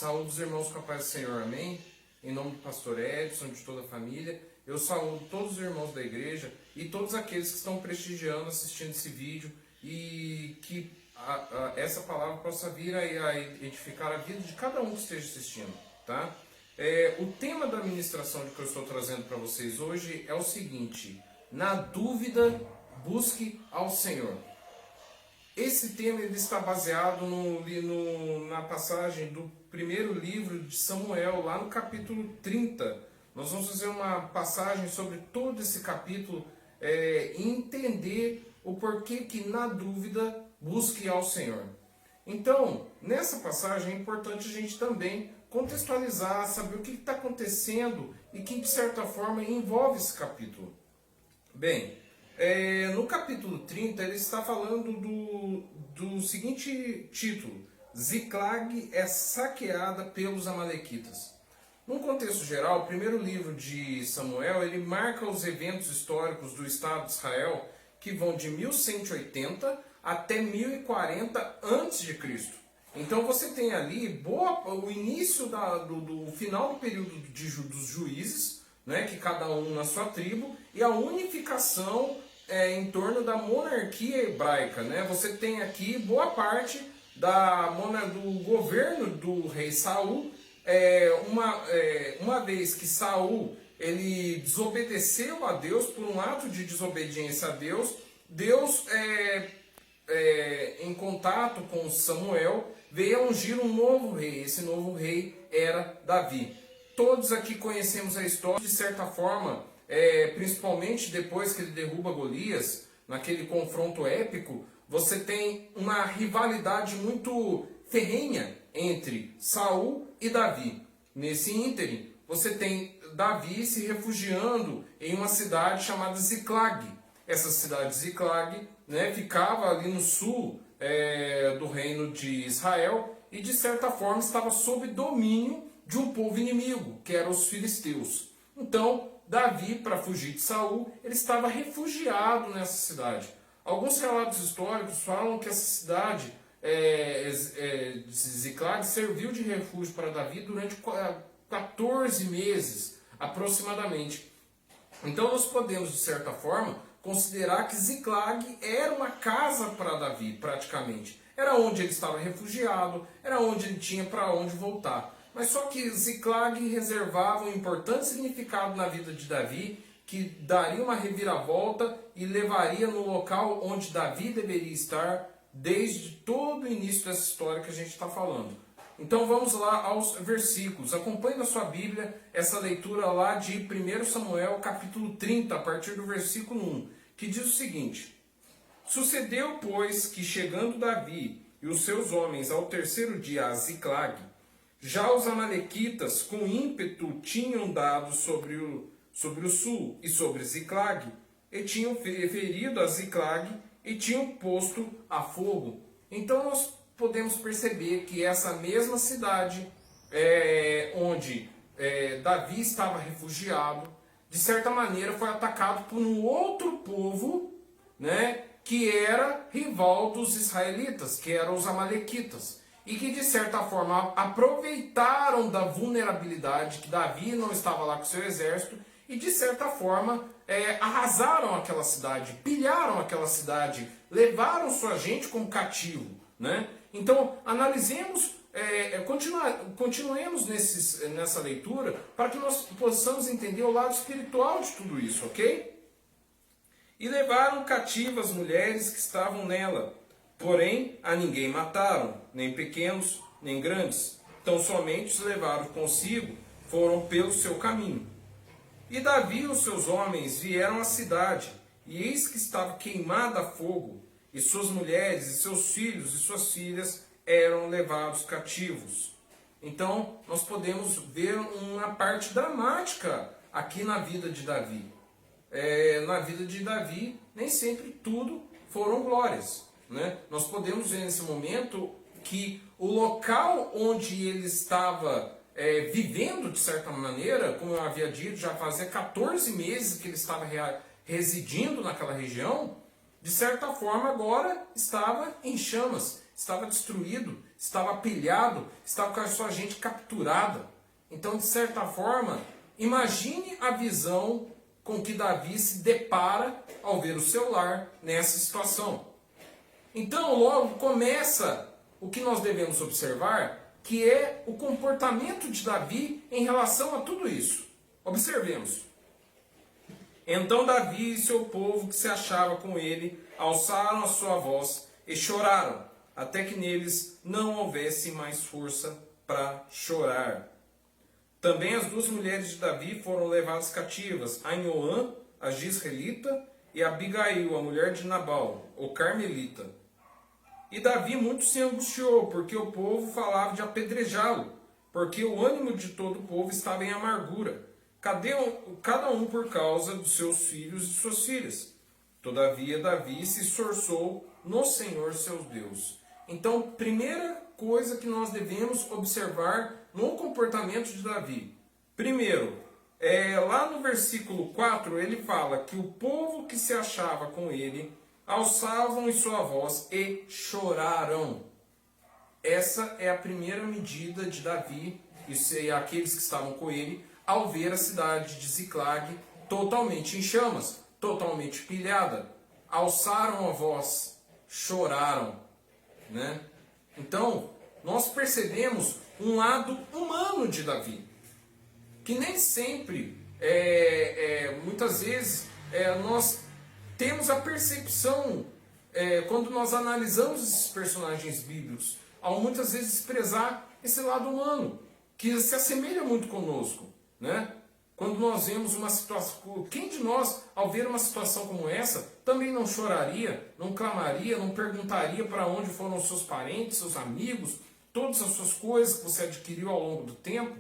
Saúdo os irmãos com a paz do Senhor, amém? Em nome do pastor Edson, de toda a família, eu saúdo todos os irmãos da igreja e todos aqueles que estão prestigiando, assistindo esse vídeo e que essa palavra possa vir a edificar a vida de cada um que esteja assistindo, tá? O tema da ministração que eu estou trazendo para vocês hoje é o seguinte: na dúvida, busque ao Senhor. Esse tema ele está baseado na passagem do primeiro livro de Samuel, lá no capítulo 30. Nós vamos fazer uma passagem sobre todo esse capítulo e entender o porquê que na dúvida busque ao Senhor. Então, nessa passagem é importante a gente também contextualizar, saber o que está acontecendo e que de certa forma envolve esse capítulo. Bem, no capítulo 30 ele está falando do seguinte título: Ziclag é saqueada pelos amalequitas. Num contexto geral, o primeiro livro de Samuel ele marca os eventos históricos do Estado de Israel que vão de 1180 até 1040 a.C. Então você tem ali o início do final do período dos juízes, né, que cada um na sua tribo, e a unificação em torno da monarquia hebraica, né? Você tem aqui boa parte do governo do rei Saul. Uma vez que Saul ele desobedeceu a Deus, por um ato de desobediência a Deus, Deus em contato com Samuel veio a ungir um novo rei. Esse novo rei era Davi. Todos aqui conhecemos a história, de certa forma, principalmente depois que ele derruba Golias, naquele confronto épico, você tem uma rivalidade muito ferrenha entre Saul e Davi. Nesse ínterim, você tem Davi se refugiando em uma cidade chamada Ziclag. Essa cidade Ziclag, né, ficava ali no sul do reino de Israel e de certa forma estava sob domínio de um povo inimigo, que eram os filisteus. Então, Davi, para fugir de Saul, ele estava refugiado nessa cidade. Alguns relatos históricos falam que essa cidade de Ziclag serviu de refúgio para Davi durante 14 meses, aproximadamente. Então nós podemos, de certa forma, considerar que Ziclag era uma casa para Davi, praticamente. Era onde ele estava refugiado, era onde ele tinha para onde voltar. Mas só que Ziclag reservava um importante significado na vida de Davi, que daria uma reviravolta e levaria no local onde Davi deveria estar desde todo o início dessa história que a gente está falando. Então vamos lá aos versículos. Acompanhe na sua Bíblia essa leitura lá de 1 Samuel capítulo 30, a partir do versículo 1, que diz o seguinte: Sucedeu, pois, que chegando Davi e os seus homens ao terceiro dia a Ziclag, já os amalequitas com ímpeto tinham dado sobre o sul e sobre Ziclag, e tinham ferido a Ziclag e tinham posto a fogo. Então nós podemos perceber que essa mesma cidade onde Davi estava refugiado, de certa maneira foi atacado por um outro povo, né, que era rival dos israelitas, que eram os amalequitas, e que de certa forma aproveitaram da vulnerabilidade que Davi não estava lá com seu exército e de certa forma arrasaram aquela cidade, pilharam aquela cidade, levaram sua gente como cativo, né? Então analisemos, continuemos nessa leitura para que nós possamos entender o lado espiritual de tudo isso, ok? E levaram cativas as mulheres que estavam nela, porém a ninguém mataram, nem pequenos, nem grandes. Então somente os levaram consigo, foram pelo seu caminho. E Davi e os seus homens vieram à cidade, e eis que estava queimada a fogo, e suas mulheres, e seus filhos, e suas filhas eram levados cativos. Então nós podemos ver uma parte dramática aqui na vida de Davi. Na vida de Davi, nem sempre tudo foram glórias, né? Nós podemos ver nesse momento que o local onde ele estava vivendo, de certa maneira, como eu havia dito, já fazia 14 meses que ele estava residindo naquela região, de certa forma agora estava em chamas. estava destruído, estava pilhado, estava com a sua gente capturada. Então, de certa forma, imagine a visão com que Davi se depara ao ver o seu lar nessa situação. Então, logo começa o que nós devemos observar, que é o comportamento de Davi em relação a tudo isso. Observemos. Então Davi e seu povo que se achava com ele alçaram a sua voz e choraram, até que neles não houvesse mais força para chorar. Também as duas mulheres de Davi foram levadas cativas, Ainoã, a Gisraelita, e Abigail, a mulher de Nabal, o Carmelita. E Davi muito se angustiou, porque o povo falava de apedrejá-lo, porque o ânimo de todo o povo estava em amargura, cada um por causa dos seus filhos e suas filhas. Todavia Davi se esforçou no Senhor seu Deus. Então, primeira coisa que nós devemos observar no comportamento de Davi. Primeiro, lá no versículo 4, ele fala que o povo que se achava com ele alçavam em sua voz e choraram. Essa é a primeira medida de Davi e aqueles que estavam com ele ao ver a cidade de Ziclag totalmente em chamas, totalmente pilhada. Alçaram a voz, choraram, né? Então, nós percebemos um lado humano de Davi, que nem sempre, muitas vezes, nós temos a percepção, quando nós analisamos esses personagens bíblicos, ao muitas vezes desprezar esse lado humano, que se assemelha muito conosco, né? Quando nós vemos uma situação, quem de nós, ao ver uma situação como essa, também não choraria, não clamaria, não perguntaria para onde foram os seus parentes, seus amigos, todas as suas coisas que você adquiriu ao longo do tempo?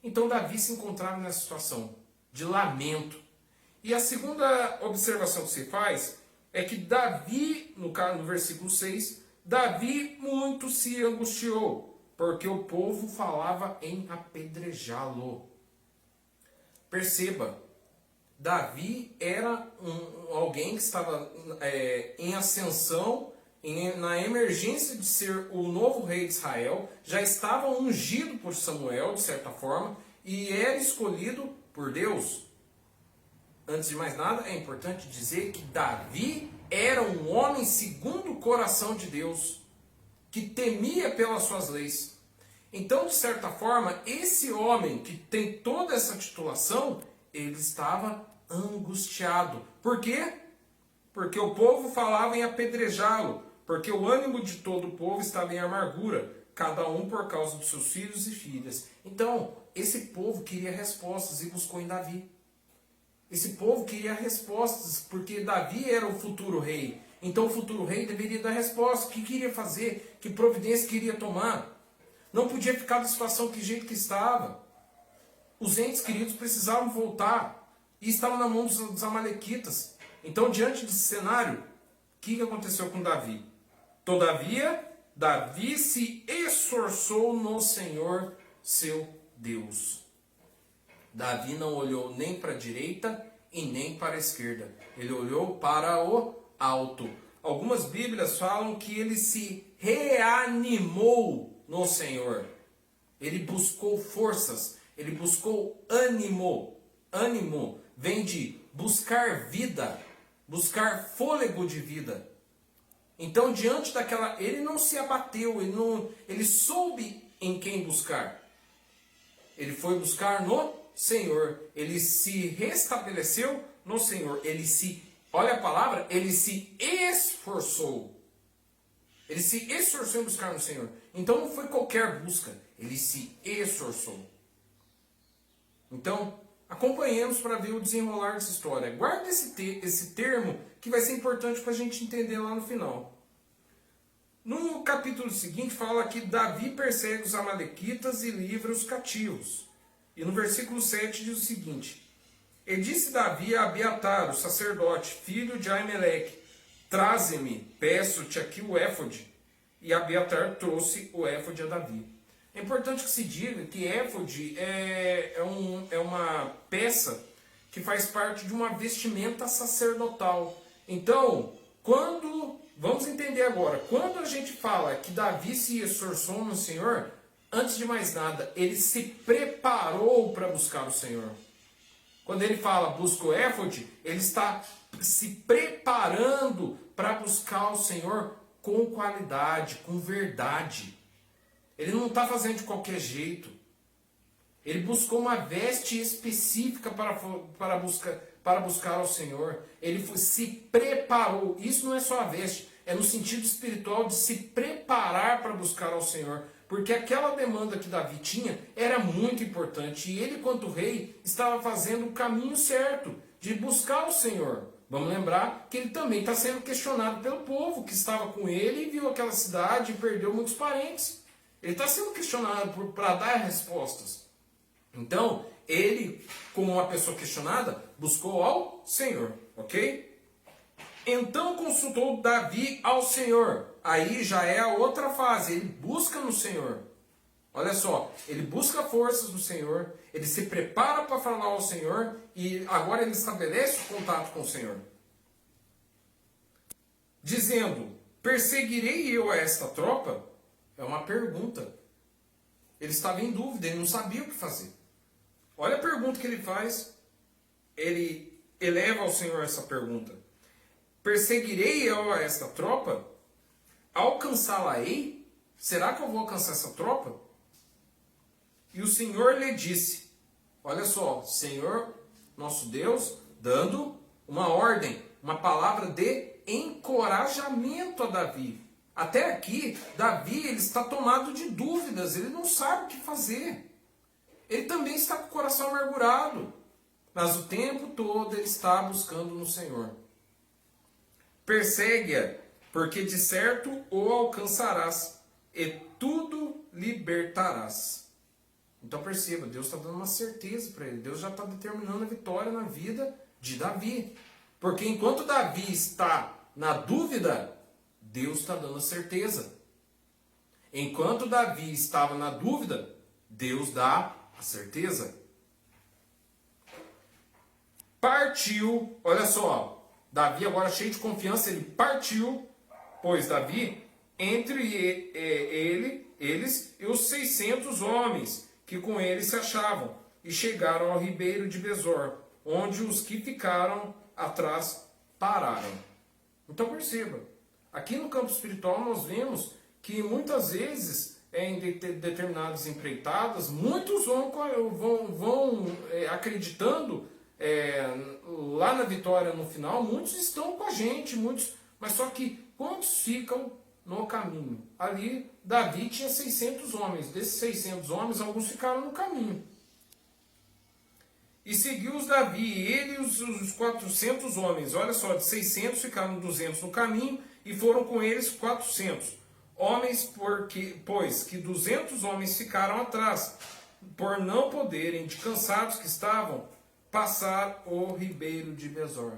Então Davi se encontrava nessa situação de lamento. E a segunda observação que se faz é que Davi, no versículo 6, Davi muito se angustiou, porque o povo falava em apedrejá-lo. Perceba, Davi era alguém que estava em ascensão, na emergência de ser o novo rei de Israel, já estava ungido por Samuel, de certa forma, e era escolhido por Deus. Antes de mais nada, é importante dizer que Davi era um homem segundo o coração de Deus, que temia pelas suas leis. Então, de certa forma, esse homem que tem toda essa titulação, ele estava angustiado. Por quê? Porque o povo falava em apedrejá-lo, porque o ânimo de todo o povo estava em amargura, cada um por causa dos seus filhos e filhas. Então, esse povo queria respostas e buscou em Davi. Esse povo queria respostas, porque Davi era o futuro rei. Então o futuro rei deveria dar resposta. O que queria fazer? Que providência queria tomar? Não podia ficar da situação que jeito que estava. Os entes queridos precisavam voltar. E estavam na mão dos amalequitas. Então, diante desse cenário, o que aconteceu com Davi? Todavia, Davi se esforçou no Senhor seu Deus. Davi não olhou nem para a direita e nem para a esquerda. Ele olhou para o alto. Algumas Bíblias falam que ele se reanimou no Senhor. Ele buscou forças, ele buscou ânimo. Ânimo vem de buscar vida, buscar fôlego de vida. Então, diante daquela, ele não se abateu, ele soube em quem buscar. Ele foi buscar no Senhor, ele se restabeleceu no Senhor, olha a palavra, ele se esforçou. Ele se esforçou em buscar no Senhor. Então não foi qualquer busca, ele se esforçou. Então, acompanhemos para ver o desenrolar dessa história. Guarda esse termo que vai ser importante para a gente entender lá no final. No capítulo seguinte fala que Davi persegue os amalequitas e livra os cativos. E no versículo 7 diz o seguinte: E disse Davi a Abiatar, o sacerdote, filho de Aimeleque: Traze-me, peço-te aqui o éfode. E Abiatar trouxe o éfode a Davi. É importante que se diga que éfode é uma peça que faz parte de uma vestimenta sacerdotal. Então, quando vamos entender agora. Quando a gente fala que Davi se esforçou no Senhor, antes de mais nada, ele se preparou para buscar o Senhor. Quando ele fala busca o éfode, ele está se preparando para buscar o Senhor com qualidade, com verdade. Ele não está fazendo de qualquer jeito. Ele buscou uma veste específica para buscar ao Senhor. Ele se preparou. Isso não é só a veste, é no sentido espiritual de se preparar para buscar ao Senhor. Porque aquela demanda que Davi tinha era muito importante. E ele, quanto rei, estava fazendo o caminho certo de buscar o Senhor. Vamos lembrar que ele também está sendo questionado pelo povo que estava com ele e viu aquela cidade e perdeu muitos parentes. Ele está sendo questionado para dar respostas. Então, ele, como uma pessoa questionada, buscou ao Senhor, ok? Então consultou Davi ao Senhor. Aí já é a outra fase, ele busca no Senhor. Olha só, ele busca forças no Senhor, ele se prepara para falar ao Senhor e agora ele estabelece o contato com o Senhor. Dizendo, perseguirei eu a esta tropa? É uma pergunta. Ele estava em dúvida, ele não sabia o que fazer. Olha a pergunta que ele faz. Ele eleva ao Senhor essa pergunta. Perseguirei eu a esta tropa? Alcançá-la-ei? Será que eu vou alcançar essa tropa? E o Senhor lhe disse, olha só, Senhor, nosso Deus, dando uma ordem, uma palavra de encorajamento a Davi. Até aqui, Davi ele está tomado de dúvidas, ele não sabe o que fazer. Ele também está com o coração amargurado, mas o tempo todo ele está buscando no Senhor. Persegue-a, porque de certo o alcançarás, e tudo libertarás. Então perceba, Deus está dando uma certeza para ele. Deus já está determinando a vitória na vida de Davi. Porque enquanto Davi está na dúvida, Deus está dando a certeza. Enquanto Davi estava na dúvida, Deus dá a certeza. Partiu, olha só, Davi agora cheio de confiança, ele partiu, pois Davi, entre eles e os 600 homens que com ele se achavam, e chegaram ao ribeiro de Besor, onde os que ficaram atrás pararam. Então perceba, aqui no campo espiritual nós vemos que muitas vezes, em determinadas empreitadas, muitos vão acreditando lá na vitória no final, muitos estão com a gente, mas só que quantos ficam no caminho? Ali, Davi tinha 600 homens. Desses 600 homens, alguns ficaram no caminho. E seguiu-os Davi, ele e os 400 homens. Olha só, de 600 ficaram 200 no caminho e foram com eles 400 homens, pois que 200 homens ficaram atrás, por não poderem, de cansados que estavam, passar o ribeiro de Besor.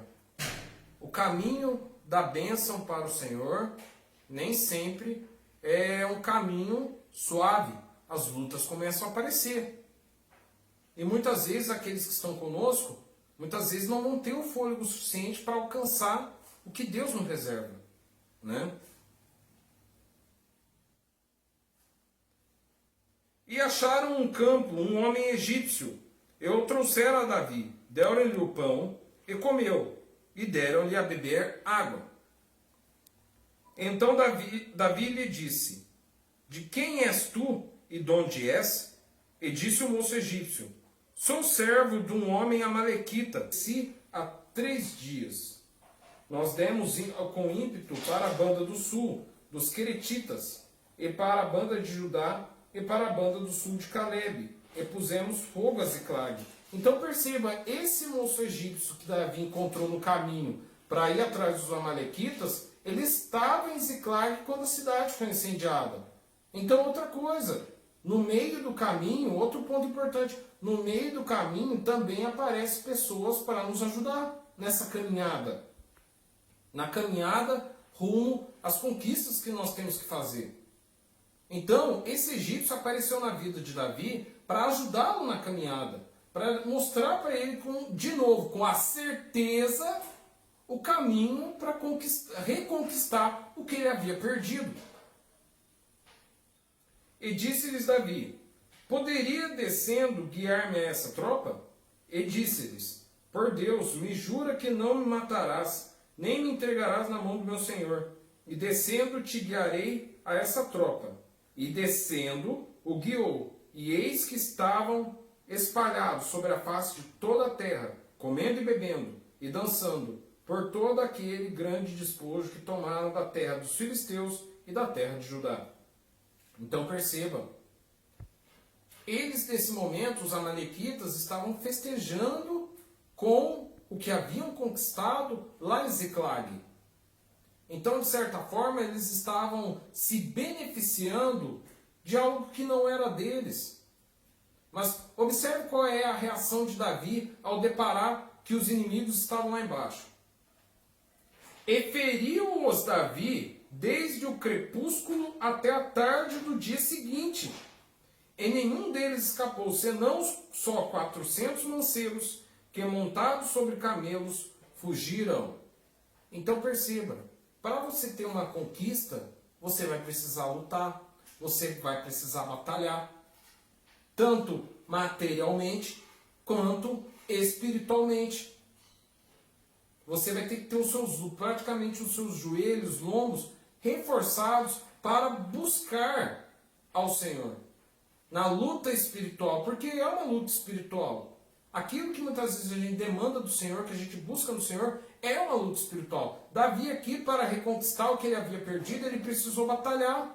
O caminho da bênção para o Senhor nem sempre é um caminho suave. As lutas começam a aparecer. E muitas vezes aqueles que estão conosco, muitas vezes não vão ter o fôlego suficiente para alcançar o que Deus nos reserva, né? E acharam um campo, um homem egípcio, e o trouxeram a Davi, deram-lhe o pão e comeu, e deram-lhe a beber água. Então Davi lhe disse, de quem és tu e de onde és? E disse o moço egípcio, sou servo de um homem amalequita, se há 3 dias. Nós demos com ímpeto para a banda do sul, dos Queretitas, e para a banda de Judá, e para a banda do sul de Calebe, e pusemos fogo a Ziclag. Então perceba, esse moço egípcio que Davi encontrou no caminho para ir atrás dos amalequitas, ele estava em Ziclag quando a cidade foi incendiada. Então outra coisa, no meio do caminho, outro ponto importante, no meio do caminho também aparecem pessoas para nos ajudar nessa caminhada. Na caminhada rumo às conquistas que nós temos que fazer. Então, esse egípcio apareceu na vida de Davi para ajudá-lo na caminhada, para mostrar para ele, de novo, com a certeza o caminho para reconquistar o que ele havia perdido. E disse-lhes Davi: poderia descendo guiar-me a essa tropa? E disse-lhes: por Deus, me jura que não me matarás, nem me entregarás na mão do meu senhor. E descendo te guiarei a essa tropa. E descendo o guiou, e eis que estavam espalhados sobre a face de toda a terra, comendo e bebendo, e dançando, por todo aquele grande despojo que tomaram da terra dos filisteus e da terra de Judá. Então perceba, eles nesse momento, os amalequitas, estavam festejando com o que haviam conquistado lá em Ziclag. Então, de certa forma, eles estavam se beneficiando de algo que não era deles. Mas observe qual é a reação de Davi ao deparar que os inimigos estavam lá embaixo. E feriu-os Davi desde o crepúsculo até a tarde do dia seguinte. E nenhum deles escapou, senão só 400 mancebos que, montados sobre camelos, fugiram. Então perceba, para você ter uma conquista, você vai precisar lutar, você vai precisar batalhar, tanto materialmente quanto espiritualmente. Você vai ter que ter praticamente os seus joelhos, lombos reforçados para buscar ao Senhor. Na luta espiritual, porque é uma luta espiritual. Aquilo que muitas vezes a gente demanda do Senhor, que a gente busca no Senhor, é uma luta espiritual. Davi aqui, para reconquistar o que ele havia perdido, ele precisou batalhar.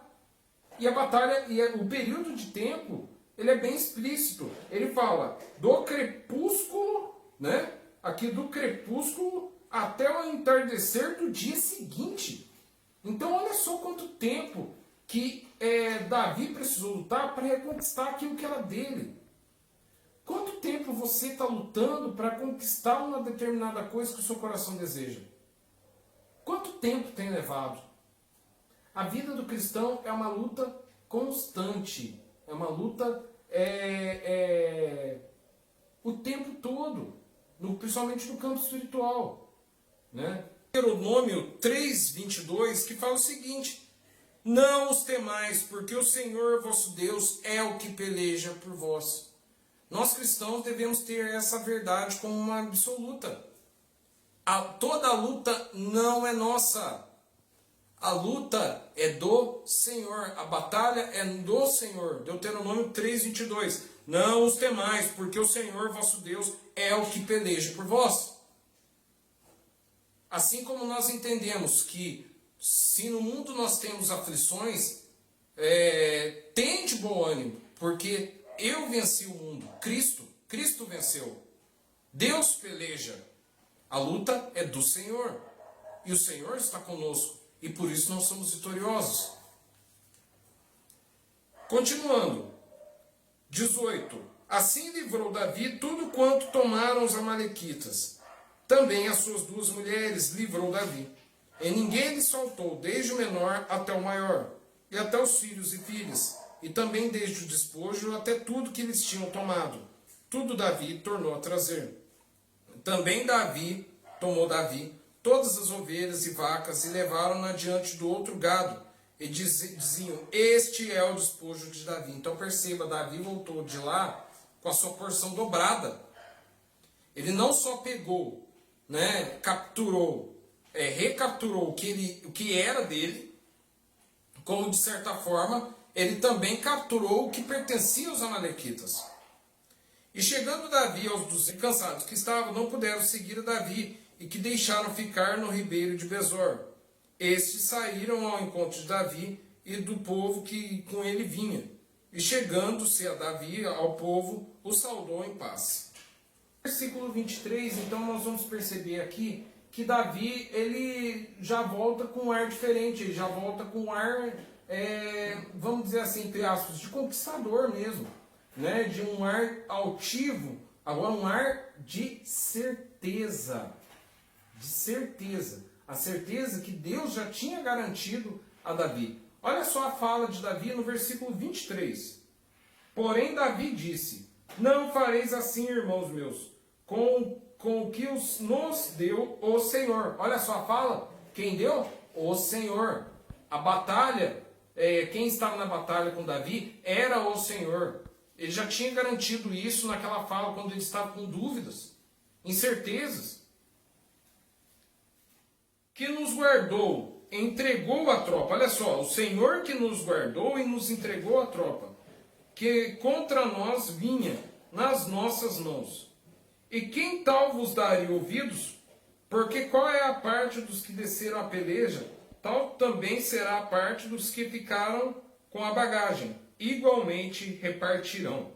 E a batalha, o período de tempo, ele é bem explícito. Ele fala do crepúsculo, né? Aqui do crepúsculo até o entardecer do dia seguinte. Então olha só quanto tempo que Davi precisou lutar para reconquistar aquilo que era dele. Quanto tempo você está lutando para conquistar uma determinada coisa que o seu coração deseja? Quanto tempo tem levado? A vida do cristão é uma luta constante. É uma luta o tempo todo. Principalmente no campo espiritual. Né? Deuteronômio 3:22, que fala o seguinte: não os temais, porque o Senhor vosso Deus é o que peleja por vós. Nós cristãos devemos ter essa verdade como uma absoluta. Toda a luta não é nossa. A luta é do Senhor. A batalha é do Senhor. Deuteronômio 3:22. Não os temais, porque o Senhor vosso Deus é o que peleja por vós. Assim como nós entendemos que se no mundo nós temos aflições, tende bom ânimo, porque eu venci o mundo. Cristo venceu. Deus peleja. A luta é do Senhor. E o Senhor está conosco. E por isso nós somos vitoriosos. Continuando. 18. Assim livrou Davi tudo quanto tomaram os amalequitas. Também as suas 2 mulheres livrou Davi. E ninguém lhe soltou, desde o menor até o maior, e até os filhos e filhas, e também desde o despojo até tudo que eles tinham tomado. Tudo Davi tornou a trazer. Também tomou Davi todas as ovelhas e vacas e levaram-na diante do outro gado. E diziam, este é o despojo de Davi. Então perceba, Davi voltou de lá com a sua porção dobrada. Ele não só pegou, né, capturou, recapturou o que era dele, como de certa forma, ele também capturou o que pertencia aos amalequitas. E chegando Davi aos 200 cansados que estavam, não puderam seguir a Davi, e que deixaram ficar no ribeiro de Besor. Estes saíram ao encontro de Davi e do povo que com ele vinha. E chegando-se a Davi, ao povo, o saudou em paz. Versículo 23, então nós vamos perceber aqui que Davi, ele já volta com um ar diferente, ele já volta com um ar, vamos dizer assim, entre aspas, de conquistador mesmo, né? De um ar altivo, agora um ar de certeza. De certeza. A certeza que Deus já tinha garantido a Davi. Olha só a fala de Davi no versículo 23. Porém Davi disse, não fareis assim, irmãos meus, com com o que nos deu o Senhor. Olha só a fala, quem deu? O Senhor. A batalha, quem estava na batalha com Davi era o Senhor. Ele já tinha garantido isso naquela fala, quando ele estava com dúvidas, incertezas. Que nos guardou, entregou a tropa. Olha só, o Senhor que nos guardou e nos entregou a tropa, que contra nós vinha nas nossas mãos. E quem tal vos daria ouvidos? Porque qual é a parte dos que desceram a peleja, tal também será a parte dos que ficaram com a bagagem. Igualmente repartirão.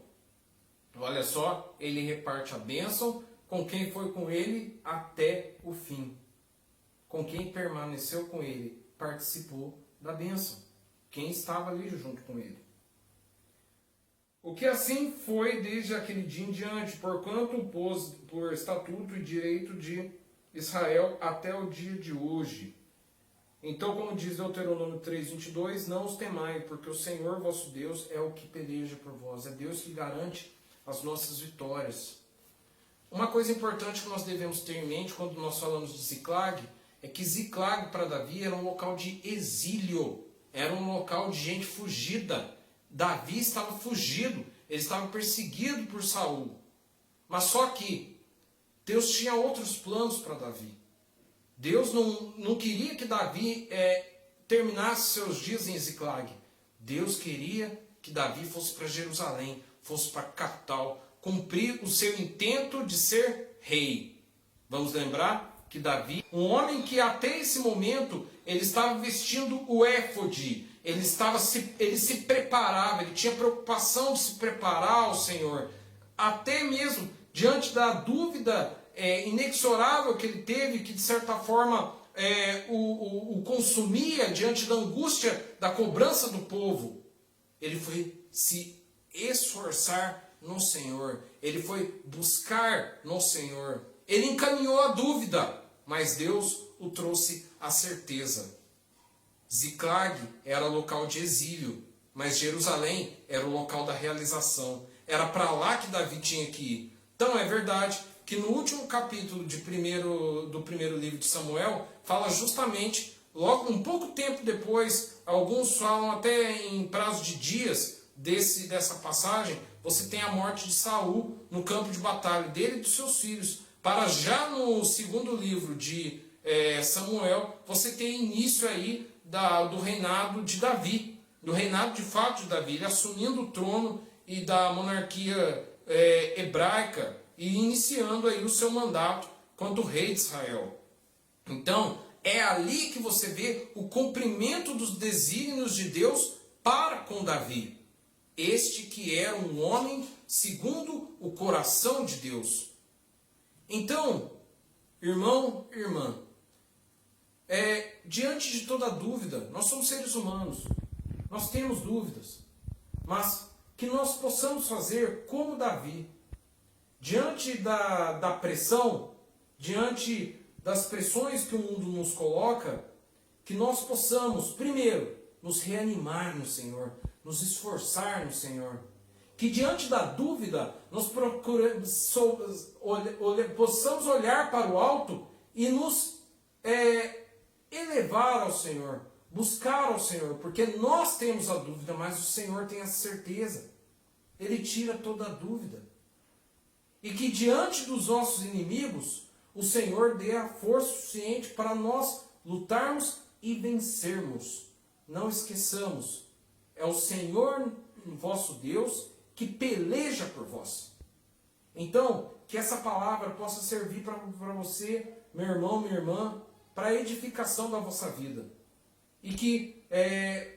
Olha só, ele reparte a bênção com quem foi com ele até o fim. Com quem permaneceu com ele, participou da bênção. Quem estava ali junto com ele. O que assim foi desde aquele dia em diante, porquanto o pôs por estatuto e direito de Israel até o dia de hoje. Então, como diz Deuteronômio 3:22, não os temai, porque o Senhor vosso Deus é o que peleja por vós. É Deus que garante as nossas vitórias. Uma coisa importante que nós devemos ter em mente quando nós falamos de Ziclag, é que Ziclag para Davi era um local de exílio, era um local de gente fugida. Davi estava fugido, ele estava perseguido por Saul. Mas só que Deus tinha outros planos para Davi. Deus não queria que Davi terminasse seus dias em Ziclag. Deus queria que Davi fosse para Jerusalém, fosse para a capital, cumprir o seu intento de ser rei. Vamos lembrar que Davi, um homem que até esse momento ele estava vestindo o éfode, ele se preparava, ele tinha preocupação de se preparar ao Senhor, até mesmo diante da dúvida inexorável que ele teve, que de certa forma o consumia diante da angústia da cobrança do povo. Ele foi se esforçar no Senhor, ele foi buscar no Senhor, ele encaminhou a dúvida, mas Deus o trouxe à certeza. Ziclag era local de exílio, mas Jerusalém era o local da realização. Era para lá que Davi tinha que ir. Então é verdade que no último capítulo do primeiro livro de Samuel, fala justamente, logo um pouco tempo depois, alguns falam até em prazo de dias dessa passagem, você tem a morte de Saul no campo de batalha, dele e dos seus filhos. Para já no segundo livro de Samuel, você tem início aí do reinado de Davi, do reinado de fato de Davi, ele assumindo o trono e da monarquia hebraica, e iniciando aí o seu mandato quanto rei de Israel. Então, é ali que você vê o cumprimento dos desígnios de Deus para com Davi. Este que era um homem segundo o coração de Deus. Então, irmão, irmã, diante de toda dúvida, nós somos seres humanos, nós temos dúvidas, mas que nós possamos fazer como Davi, diante da pressão, diante das pressões que o mundo nos coloca, que nós possamos, primeiro, nos reanimar no Senhor, nos esforçar no Senhor. Que diante da dúvida, nós possamos olhar para o alto e nos elevar ao Senhor, buscar ao Senhor, porque nós temos a dúvida, mas o Senhor tem a certeza. Ele tira toda a dúvida. E que diante dos nossos inimigos, o Senhor dê a força suficiente para nós lutarmos e vencermos. Não esqueçamos, é o Senhor vosso Deus que peleja por vós. Então, que essa palavra possa servir para você, meu irmão, minha irmã, para a edificação da vossa vida. E que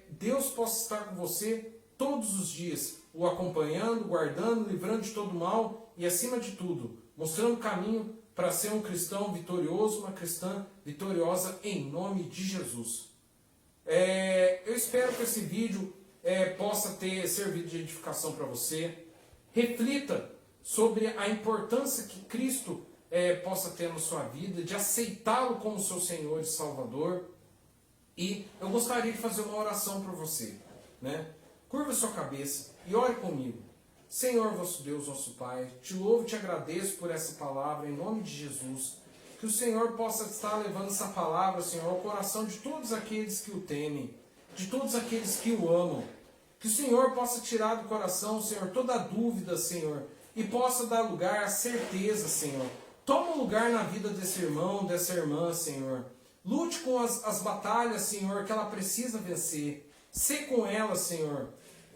Deus possa estar com você todos os dias, o acompanhando, guardando, livrando de todo mal e, acima de tudo, mostrando o caminho para ser um cristão vitorioso, uma cristã vitoriosa em nome de Jesus. Eu espero que esse vídeo possa ter servido de edificação para você. Reflita sobre a importância que Cristo possa ter na sua vida, de aceitá-lo como seu Senhor e Salvador. E eu gostaria de fazer uma oração para você, né? Curva sua cabeça e ore comigo. Senhor, vosso Deus, nosso Pai, te louvo e te agradeço por essa palavra, em nome de Jesus. Que o Senhor possa estar levando essa palavra, Senhor, ao coração de todos aqueles que o temem, de todos aqueles que o amam. Que o Senhor possa tirar do coração, Senhor, toda dúvida, Senhor, e possa dar lugar à certeza, Senhor. Toma lugar na vida desse irmão, dessa irmã, Senhor. Lute com as batalhas, Senhor, que ela precisa vencer. Sê com ela, Senhor.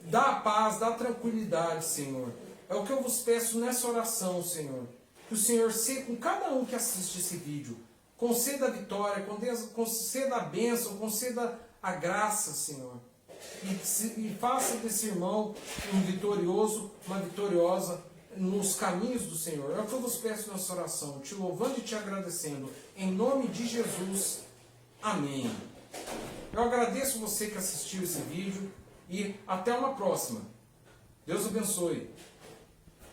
Dá a paz, dá a tranquilidade, Senhor. É o que eu vos peço nessa oração, Senhor. Que o Senhor seja com cada um que assiste esse vídeo. Conceda a vitória, conceda a bênção, conceda a graça, Senhor. E faça desse irmão um vitorioso, uma vitoriosa nos caminhos do Senhor. É o que eu vos peço nessa oração, te louvando e te agradecendo. Em nome de Jesus. Amém. Eu agradeço você que assistiu esse vídeo e até uma próxima. Deus abençoe.